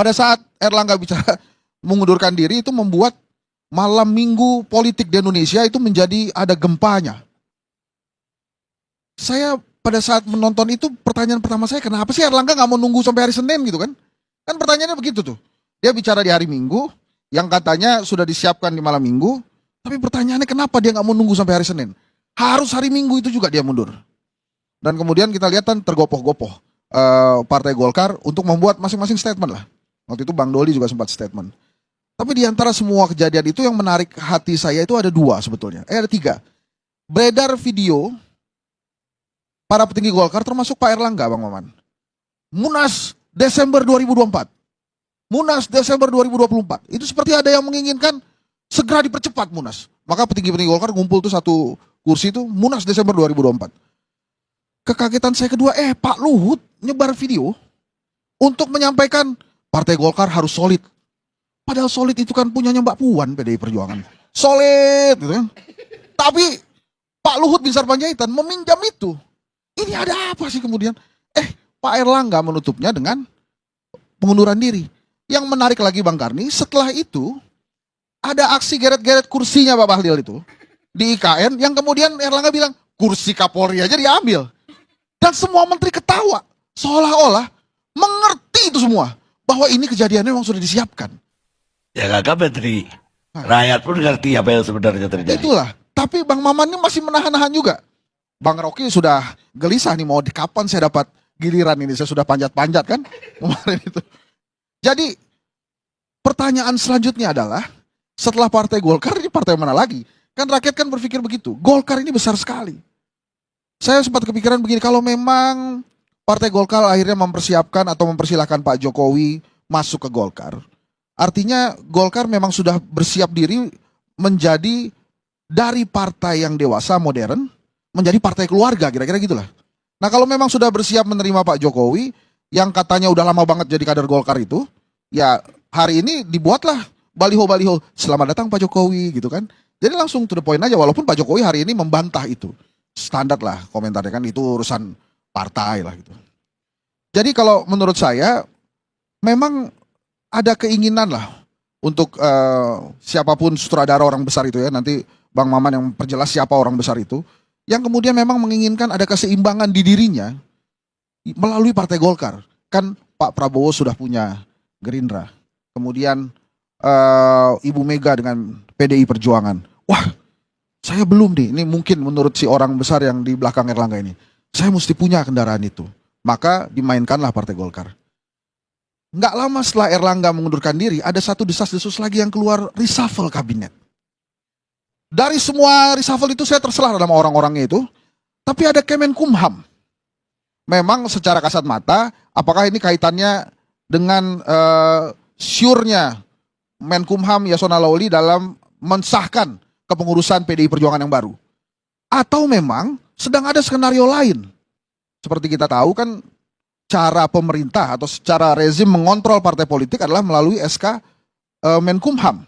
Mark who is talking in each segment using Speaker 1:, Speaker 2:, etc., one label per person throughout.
Speaker 1: pada saat Erlangga bicara mengundurkan diri, itu membuat malam minggu politik di Indonesia itu menjadi ada gempanya. Saya pada saat menonton itu, pertanyaan pertama saya, kenapa sih Erlangga nggak mau nunggu sampai hari Senin gitu kan? Kan pertanyaannya begitu tuh. Dia bicara di hari Minggu, yang katanya sudah disiapkan di malam minggu, tapi pertanyaannya kenapa dia nggak mau nunggu sampai hari Senin? Harus hari Minggu itu juga dia mundur. Dan kemudian kita lihat kan tergopoh-gopoh Partai Golkar untuk membuat masing-masing statement lah. Waktu itu Bang Doli juga sempat statement. Tapi di antara semua kejadian itu yang menarik hati saya itu ada dua sebetulnya. Ada tiga. Beredar video para petinggi Golkar termasuk Pak Erlangga, Bang Maman. Munas Desember 2024. Munas Desember 2024. Itu seperti ada yang menginginkan segera dipercepat Munas. Maka petinggi-petinggi Golkar ngumpul tuh satu kursi itu, Munas Desember 2024. Kekagetan saya kedua, Pak Luhut nyebar video untuk menyampaikan Partai Golkar harus solid. Padahal solid itu kan punyanya Mbak Puan, PDI Perjuangan. Solid gitu kan. Tapi Pak Luhut bin Sarpanjaitan meminjam itu. Ini ada apa sih kemudian? Pak Erlangga menutupnya dengan pengunduran diri. Yang menarik lagi Bang Karni, setelah itu ada aksi geret-geret kursinya Pak Bahlil itu di IKN, yang kemudian Erlangga bilang kursi Kapolri aja diambil. Dan semua menteri ketawa, seolah-olah mengerti itu semua, bahwa ini kejadiannya memang sudah disiapkan.
Speaker 2: Ya kakak menteri, rakyat pun ngerti apa yang sebenarnya terjadi.
Speaker 1: Itulah, tapi Bang Maman ini masih menahan-nahan juga. Bang Rocky sudah gelisah nih, mau di kapan saya dapat giliran ini, saya sudah panjat-panjat kan kemarin itu. Jadi pertanyaan selanjutnya adalah, setelah Partai Golkar, ini partai mana lagi? Kan rakyat kan berpikir begitu, Golkar ini besar sekali. Saya sempat kepikiran begini, kalau memang Partai Golkar akhirnya mempersiapkan atau mempersilahkan Pak Jokowi masuk ke Golkar, artinya Golkar memang sudah bersiap diri menjadi dari partai yang dewasa, modern, menjadi partai keluarga, kira-kira gitulah. Nah kalau memang sudah bersiap menerima Pak Jokowi, yang katanya udah lama banget jadi kader Golkar itu, ya hari ini dibuatlah baliho-baliho, selamat datang Pak Jokowi gitu kan. Jadi langsung to the point aja, walaupun Pak Jokowi hari ini membantah itu. Standar lah komentarnya kan, itu urusan partai lah gitu. Jadi kalau menurut saya memang ada keinginan lah untuk siapapun sutradara orang besar itu ya, nanti Bang Maman yang perjelas siapa orang besar itu, yang kemudian memang menginginkan ada keseimbangan di dirinya melalui Partai Golkar. Kan Pak Prabowo sudah punya Gerindra, kemudian Ibu Mega dengan PDI Perjuangan. Wah, saya belum nih, ini mungkin menurut si orang besar yang di belakang Erlangga ini, saya mesti punya kendaraan itu. Maka dimainkanlah Partai Golkar. Nggak lama setelah Erlangga mengundurkan diri, ada satu desas-desus lagi yang keluar, reshuffle kabinet. Dari semua reshuffle itu saya terselah sama orang-orangnya itu, tapi ada Kemenkumham. Memang secara kasat mata, apakah ini kaitannya dengan syurnya Menkumham Yasona Lawli dalam mensahkan kepengurusan PDI Perjuangan yang baru, atau memang sedang ada skenario lain? Seperti kita tahu kan, cara pemerintah atau secara rezim mengontrol partai politik adalah melalui SK Menkumham.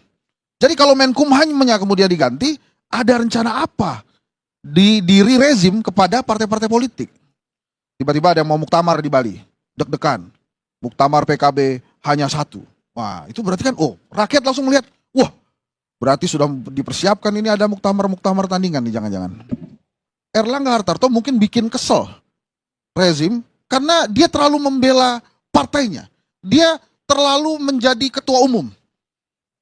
Speaker 1: Jadi kalau Menkumhamnya kemudian diganti, ada rencana apa di diri rezim kepada partai-partai politik? Tiba-tiba ada yang mau muktamar di Bali, deg-degan. Muktamar PKB hanya satu. Wah, itu berarti kan, rakyat langsung melihat, wah, berarti sudah dipersiapkan ini ada muktamar-muktamar tandingan nih, jangan-jangan. Erlangga Hartarto mungkin bikin kesel rezim karena dia terlalu membela partainya. Dia terlalu menjadi ketua umum.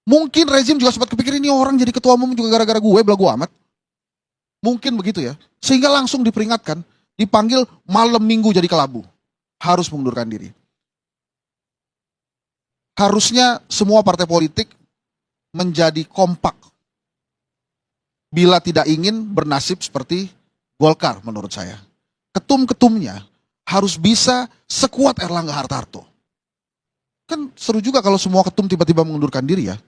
Speaker 1: Mungkin rezim juga sempat kepikir, ini orang jadi ketua umum juga gara-gara gue, belagu amat. Mungkin begitu ya. Sehingga langsung diperingatkan, dipanggil malam minggu jadi kelabu. Harus mengundurkan diri. Harusnya semua partai politik menjadi kompak bila tidak ingin bernasib seperti Golkar menurut saya. Ketum-ketumnya harus bisa sekuat Erlangga Hartarto. Kan seru juga kalau semua ketum tiba-tiba mengundurkan diri ya.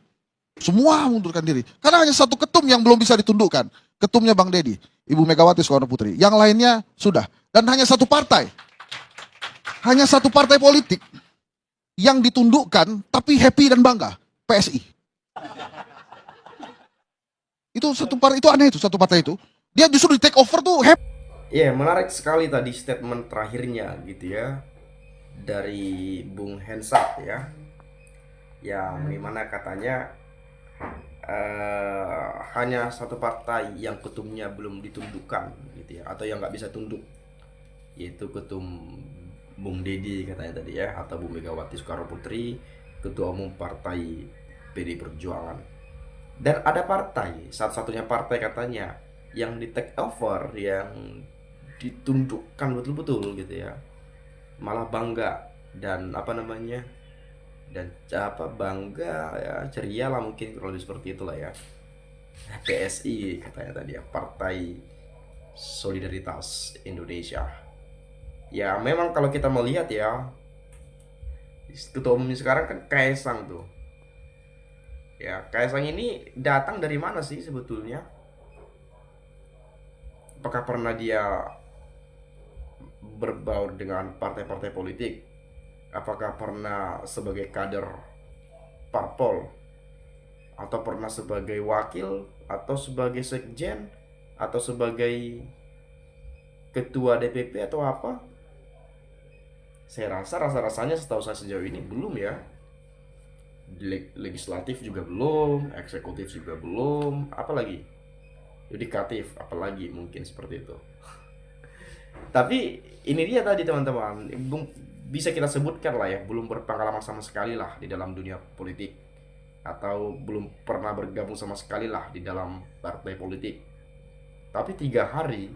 Speaker 1: Semua mengundurkan diri. Karena hanya satu ketum yang belum bisa ditundukkan. Ketumnya Bang Deddy, Ibu Megawati Soekarno Putri. Yang lainnya sudah. Dan hanya satu partai. Hanya satu partai politik yang ditundukkan tapi happy dan bangga. PSI. Itu satu partai, itu aneh itu, satu partai itu. Dia justru di take over tuh happy.
Speaker 3: Ya, menarik sekali tadi statement terakhirnya gitu ya, dari Bung Hensat ya. yang dimana katanya hanya satu partai yang ketumnya belum ditundukkan gitu ya, atau yang nggak bisa tunduk, yaitu ketum Bung Dedi katanya tadi ya, atau Bu Megawati Soekarno Putri, ketua umum partai PD Perjuangan. Dan ada partai, satu-satunya partai katanya yang di take over, yang ditundukkan betul-betul gitu ya, malah bangga dan apa namanya, dan apa, bangga ya, ceria lah mungkin, kalau seperti itulah ya, PSI katanya tadi ya, Partai Solidaritas Indonesia. Ya memang kalau kita melihat ya, ketua umumnya sekarang kan Kaisang tuh. Ya, Kaisang ini datang dari mana sih sebetulnya? Apakah pernah dia berbaur dengan partai-partai politik? Apakah pernah sebagai kader parpol? Atau pernah sebagai wakil? Atau sebagai sekjen? Atau sebagai ketua DPP atau apa? Saya rasa rasa-rasanya setahu saya sejauh ini belum ya. Legislatif juga belum, eksekutif juga belum, apalagi yudikatif, apalagi mungkin seperti itu. Tapi ini dia tadi teman-teman, bisa kita sebutkan lah ya, belum berpengalaman sama sekali lah di dalam dunia politik, atau belum pernah bergabung sama sekali lah di dalam partai politik. Tapi 3 hari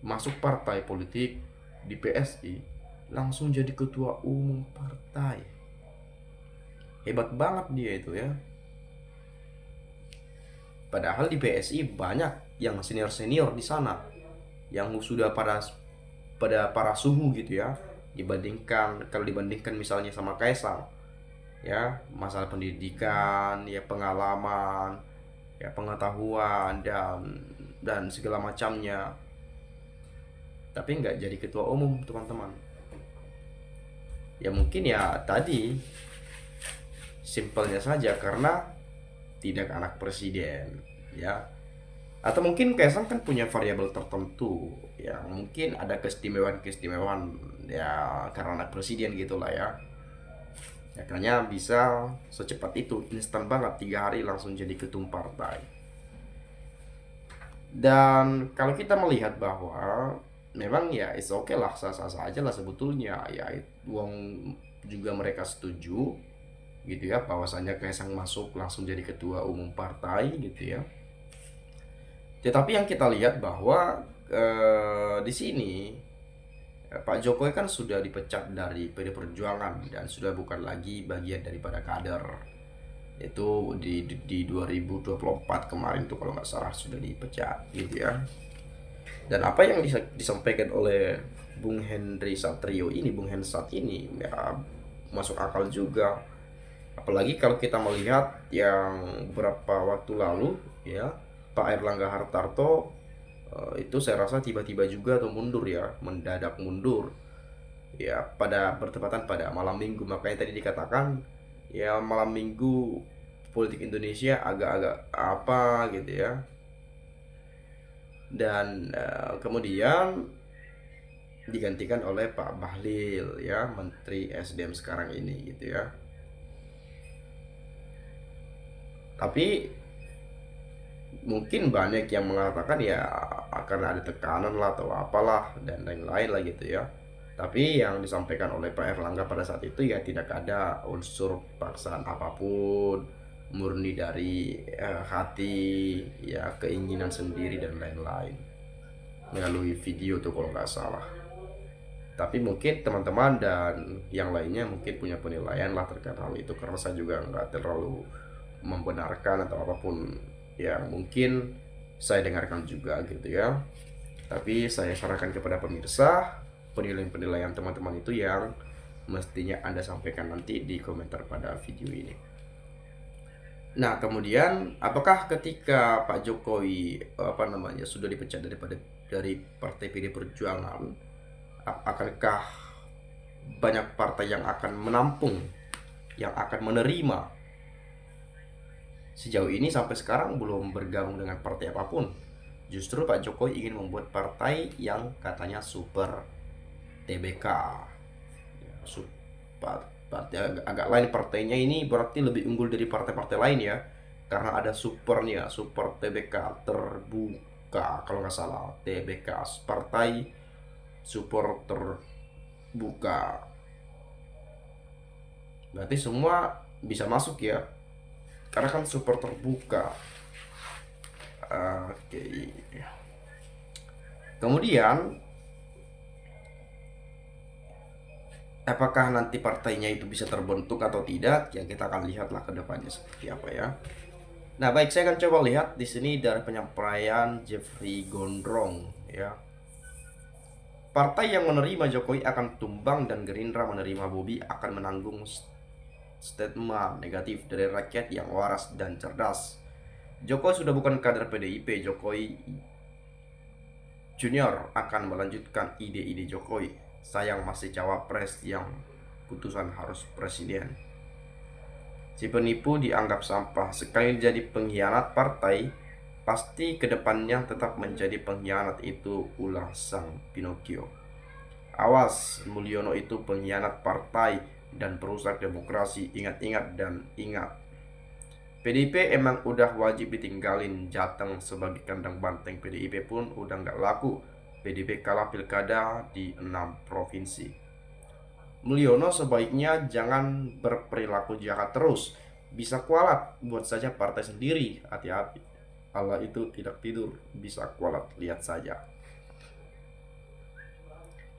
Speaker 3: masuk partai politik di PSI, langsung jadi ketua umum partai. Hebat banget dia itu ya. Padahal di PSI banyak yang senior-senior di sana, yang sudah pada para suhu gitu ya, dibandingkan misalnya sama Kaisang ya, masalah pendidikan ya, pengalaman ya, pengetahuan dan segala macamnya. Tapi nggak jadi ketua umum teman-teman. Ya mungkin ya tadi, simpelnya saja karena tidak anak presiden ya, atau mungkin Kaisang kan punya variabel tertentu ya, mungkin ada keistimewaan ya karena anak presiden gitulah ya. Ya karena bisa secepat itu, instan banget, 3 hari langsung jadi ketum partai. Dan kalau kita melihat bahwa memang ya it's okay lah, sah-sah aja lah sebetulnya ya, uang juga mereka setuju gitu ya, bahwasanya Kaisang masuk langsung jadi ketua umum partai gitu ya. Tetapi yang kita lihat bahwa di sini Pak Jokowi kan sudah dipecat dari PD Perjuangan dan sudah bukan lagi bagian daripada kader. Itu di 2024 kemarin tuh kalau nggak salah sudah dipecat gitu ya. Dan apa yang disampaikan oleh Bung Henry Satrio ini, Bung Hensat ini ya masuk akal juga. Apalagi kalau kita melihat yang beberapa waktu lalu ya, Pak Erlangga Hartarto itu saya rasa tiba-tiba juga tuh mundur ya, mendadak mundur ya, pada bertepatan pada malam minggu. Makanya tadi dikatakan ya, malam minggu politik Indonesia agak-agak apa gitu ya. Dan kemudian digantikan oleh Pak Bahlil ya, Menteri SDM sekarang ini gitu ya. Tapi mungkin banyak yang mengatakan ya akan ada tekanan lah atau apalah dan lain-lain lah gitu ya. Tapi yang disampaikan oleh Pak Erlangga pada saat itu ya, tidak ada unsur paksaan apapun, murni dari hati ya, keinginan sendiri dan lain-lain, melalui video tuh kalau nggak salah. Tapi mungkin teman-teman dan yang lainnya mungkin punya penilaian lah terkait hal itu, karena saya juga nggak terlalu membenarkan atau apapun yang mungkin saya dengarkan juga gitu ya. Tapi saya sarankan kepada pemirsa, penilaian-penilaian teman-teman itu yang mestinya Anda sampaikan nanti di komentar pada video ini. Nah kemudian, apakah ketika Pak Jokowi sudah dipecat dari Partai PD Perjuangan, akankah banyak partai yang akan menampung, yang akan menerima? Sejauh ini sampai sekarang belum bergabung dengan partai apapun. Justru Pak Jokowi ingin membuat partai yang katanya super TBK, Berarti agak lain partainya ini, berarti lebih unggul dari partai-partai lain ya. Karena ada supernya, super TBK terbuka kalau nggak salah, TBK Partai Super Terbuka. Berarti semua bisa masuk ya, karena kan super terbuka. Oke. Kemudian apakah nanti partainya itu bisa terbentuk atau tidak? Ya kita akan lihatlah ke depannya seperti apa ya. Nah, baik, saya akan coba lihat di sini dari penyampaian Jeffrey Gondrong ya. Partai yang menerima Jokowi akan tumbang dan Gerindra menerima Bobi akan menanggung statement negatif dari rakyat yang waras dan cerdas. Jokowi sudah bukan kader PDIP, Jokowi Junior akan melanjutkan ide-ide Jokowi. Sayang masih cawapres yang putusan harus presiden. Si penipu dianggap sampah. Sekali jadi pengkhianat partai, pasti kedepannya tetap menjadi pengkhianat, itu ulah sang Pinocchio. Awas, Mulyono itu pengkhianat partai dan perusak demokrasi. Ingat-ingat dan ingat. PDIP emang udah wajib ditinggalin, Jateng sebagai kandang banteng PDIP pun udah nggak laku. PDIP kalah pilkada di 6 provinsi. Mulyono sebaiknya jangan berperilaku jahat terus. Bisa kualat, buat saja partai sendiri. Hati-hati, Allah itu tidak tidur, bisa kualat, lihat saja.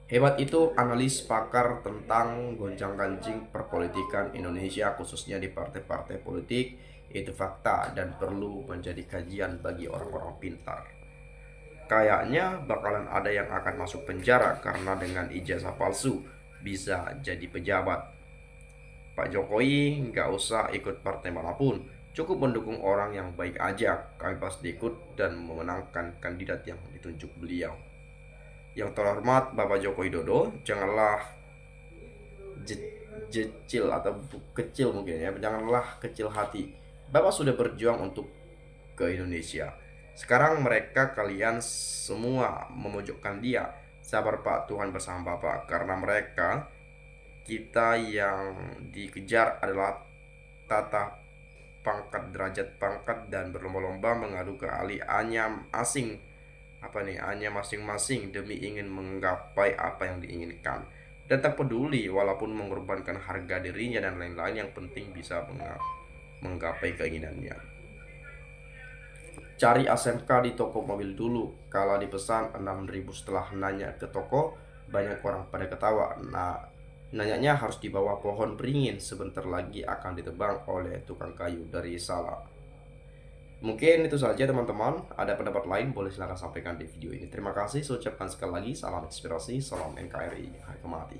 Speaker 3: Hebat itu analis pakar tentang gonjang-ganjing perpolitikan Indonesia, khususnya di partai-partai politik. Itu fakta dan perlu menjadi kajian bagi orang-orang pintar. Kayaknya bakalan ada yang akan masuk penjara karena dengan ijazah palsu bisa jadi pejabat. Pak Jokowi nggak usah ikut partai manapun, cukup mendukung orang yang baik aja. Kami pasti ikut dan memenangkan kandidat yang ditunjuk beliau. Yang terhormat Bapak Joko Widodo, janganlah kecil atau kecil mungkin ya, janganlah kecil hati. Bapak sudah berjuang untuk ke Indonesia. Sekarang mereka kalian semua memojokkan dia. Sabar Pak, Tuhan bersama Bapak. Karena mereka, kita yang dikejar adalah tata pangkat, derajat pangkat, dan berlomba-lomba mengadu ke ahli anyam asing hanya masing-masing demi ingin menggapai apa yang diinginkan, dan tak peduli walaupun mengorbankan harga dirinya dan lain-lain, yang penting bisa menggapai keinginannya. Cari ASMK di toko mobil dulu, kalau dipesan 6.000. Setelah nanya ke toko, banyak orang pada ketawa. Nah, nanyanya harus di bawah pohon beringin, sebentar lagi akan ditebang oleh tukang kayu dari Salak. Mungkin itu saja teman-teman. Ada pendapat lain boleh silahkan sampaikan di video ini. Terima kasih, saya ucapkan sekali lagi salam inspirasi, salam NKRI, harga mati.